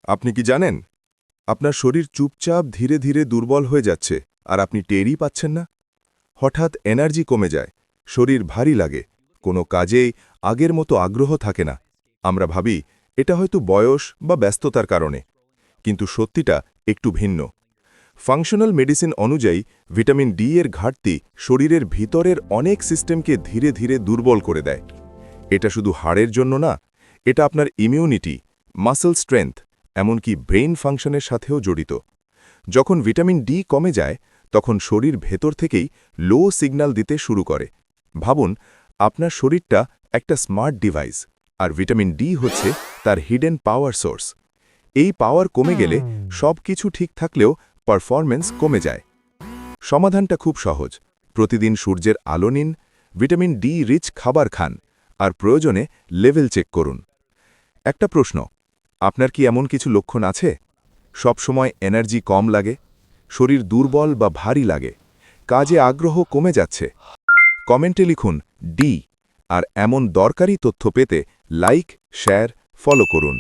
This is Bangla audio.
আপনি কি জানেন আপনার শরীর চুপচাপ ধীরে ধীরে দুর্বল হয়ে যাচ্ছে আর আপনি টেরই পাচ্ছেন না? হঠাৎ এনার্জি কমে যায়, শরীর ভারী লাগে, কোনো কাজেই আগের মতো আগ্রহ থাকে না। আমরা ভাবি এটা হয়তো বয়স বা ব্যস্ততার কারণে, কিন্তু সত্যিটা একটু ভিন্ন। ফাংশনাল মেডিসিন অনুযায়ী ভিটামিন ডি এর ঘাটতি শরীরের ভিতরের অনেক সিস্টেমকে ধীরে ধীরে দুর্বল করে দেয়। এটা শুধু হাড়ের জন্য না, এটা আপনার ইমিউনিটি, মাসল স্ট্রেংথ, এমনকি ব্রেইন ফাংশনের সাথেও জড়িত। যখন ভিটামিন ডি কমে যায় তখন শরীর ভেতর থেকেই লো সিগন্যাল দিতে শুরু করে। ভাবুন, আপনার শরীরটা একটা স্মার্ট ডিভাইস, আর ভিটামিন ডি হচ্ছে তার হিডেন পাওয়ার সোর্স। এই পাওয়ার কমে গেলে সব কিছু ঠিক থাকলেও পারফরম্যান্স কমে যায়। সমাধানটা খুব সহজ। প্রতিদিন সূর্যের আলো নিন, ভিটামিন ডি রিচ খাবার খান, আর প্রয়োজনে লেভেল চেক করুন। একটা প্রশ্ন, আপনার কি এমন কিছু লক্ষণ আছে? সবসময় এনার্জি কম লাগে, শরীর দুর্বল বা ভারী লাগে, কাজে আগ্রহ কমে যাচ্ছে? কমেন্টে লিখুন ডি, আর এমন দরকারি তথ্য পেতে লাইক, শেয়ার, ফলো করুন।